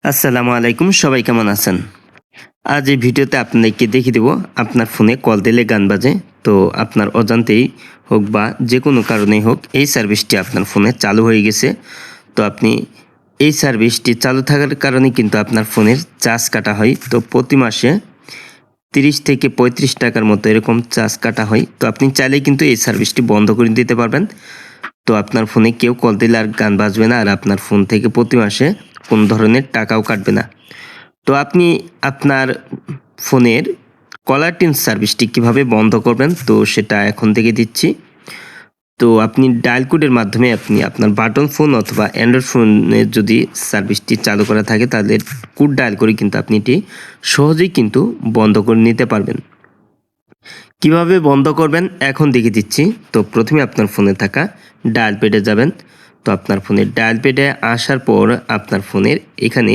আসসালামু আলাইকুম, সবাই কেমন আছেন? আজ এই ভিডিওতে আপনাদেরকে দেখিয়ে দেব আপনার ফোনে কল দিলে গান বাজে। তো আপনার অজান্তেই হোক বা যে কোনো কারণেই হোক এই সার্ভিসটি আপনার ফোনে চালু হয়ে গেছে। তো আপনি এই সার্ভিসটি চালু থাকার কারণে কিন্তু আপনার ফোনের চার্জ কাটা হয়। তো প্রতি মাসে 30 থেকে 35 টাকার মতো এরকম চার্জ কাটা হয়। তো আপনি চাইলেই কিন্তু এই সার্ভিসটি বন্ধ করে দিতে পারবেন। তো আপনার ফোনে কেউ কল দিলে আর গান বাজবে না, আর আপনার ফোন থেকে প্রতি মাসে কোনো ধরনের টাকাও কাটবে না। তো আপনি আপনার ফোনের কলার টিউন সার্ভিসটি কীভাবে বন্ধ করবেন, তো সেটা এখন থেকে দিচ্ছি। তো আপনি ডায়াল কোডের মাধ্যমে আপনি আপনার বাটন ফোন অথবা অ্যান্ড্রয়েড ফোনে যদি সার্ভিসটি চালু করা থাকে তাহলে কোড ডায়াল করে কিন্তু আপনি এটি সহজেই কিন্তু বন্ধ করে নিতে পারবেন। কিভাবে বন্ধ করবেন এখন দেখিয়ে দিচ্ছি। তো প্রথমে আপনার ফোনে থাকা ডায়াল প্যাডে যাবেন। তো আপনার ফোনের ডায়াল প্যাডে আসার পর আপনার ফোনের এখানে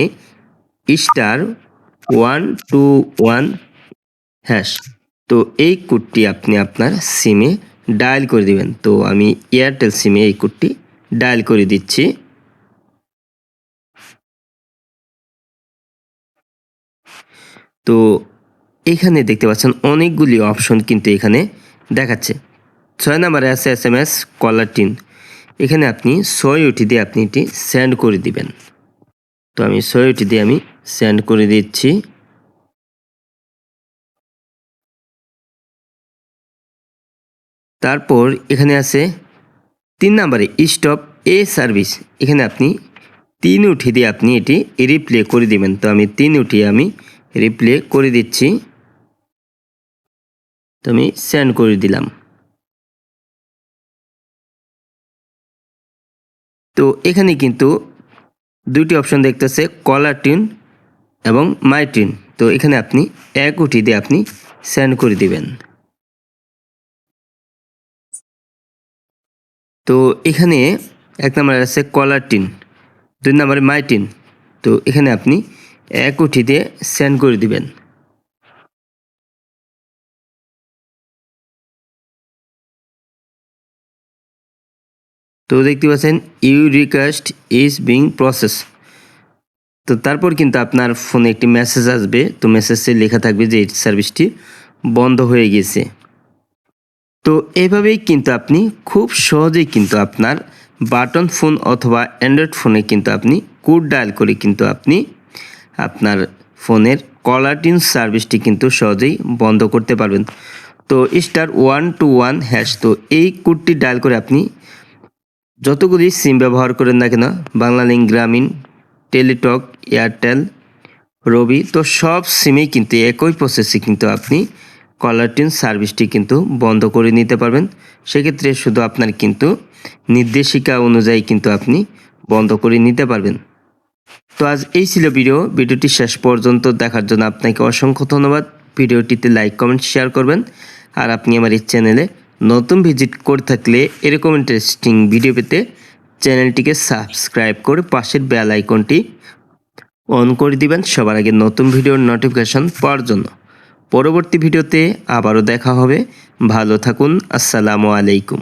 *121#। তো এই কোডটি আপনি আপনার সিমে ডায়াল করে দিবেন। তো আমি এয়ারটেল সিমে এই কোডটি ডায়াল করে দিচ্ছি। তো এখানে দেখতে পাচ্ছেন অনেকগুলি অপশন কিন্তু এখানে দেখাচ্ছে। 6 নম্বরে আছে SMS কলার টিউন। এখানে আপনি 6 ওটি দিয়ে আপনি এটি সেন্ড করে দিবেন। তো আমি 6 ওটি দিয়ে আমি সেন্ড করে দিচ্ছি। তারপর এখানে আছে 3 নম্বরে স্টপ এ সার্ভিস। এখানে আপনি 3 উঠে দিয়ে আপনি এটি রিপ্লে করে দিবেন। তো আমি 3 উঠিয়ে আমি রিপ্লে করে দিচ্ছি। তো আমি সেন্ড করে দিলাম। তো এখানে কিন্তু দুটি অপশন দেখতেছে, কলার টিউন এবং মাই টিউন। তো এখানে আপনি 1 উঠি দিয়ে আপনি সেন্ড করে দিবেন। তো এখানে 1 নম্বরে আছে কলার টিউন, 2 নম্বরে মাই টিউন। তো এখানে আপনি 1 উঠি দিয়ে সেন্ড করে দিবেন। তো দেখতে পাচ্ছেন you request is being process. তো তারপর কিন্তু আপনার ফোনে একটি মেসেজ আসবে। তো মেসেজে লেখা থাকবে যে এই সার্ভিসটি বন্ধ হয়ে গেছে। তো এইভাবেই কিন্তু আপনি খুব সহজেই কিন্তু আপনার বাটন ফোন অথবা অ্যান্ড্রয়েড ফোনে কিন্তু আপনি কোড ডায়াল করে কিন্তু আপনি আপনার ফোনের কলার টিউন সার্ভিসটি কিন্তু সহজেই বন্ধ করতে পারবেন। তো *121#। তো এই কোডটি ডায়াল করে আপনি যতগুলি সিম ব্যবহার করেন না কেন, বাংলালিংক, গ্রামীণ, টেলিটক, এয়ারটেল, রবি, তো সব সিমেই কিন্তু একই প্রসেসে কিন্তু আপনি কলার টিউন সার্ভিসটি কিন্তু বন্ধ করে নিতে পারবেন। সেক্ষেত্রে শুধু আপনার কিন্তু নির্দেশিকা অনুযায়ী কিন্তু আপনি বন্ধ করে নিতে পারবেন। তো আজ এই ছিল ভিডিওটি শেষ পর্যন্ত দেখার জন্য আপনাকে অসংখ্য ধন্যবাদ। ভিডিওটিতে লাইক, কমেন্ট, শেয়ার করবেন। আর আপনি আমার এই চ্যানেলে নতুন ভিজিট করে থাকলে এরকম ইন্টারেস্টিং ভিডিও পেতে চ্যানেলটিকে সাবস্ক্রাইব করে পাশের বেল আইকনটি অন করে দিবেন সবার আগে নতুন ভিডিওর নোটিফিকেশন পাওয়ার জন্য। পরবর্তী ভিডিওতে আবারও দেখা হবে। ভালো থাকুন। আসসালামু আলাইকুম।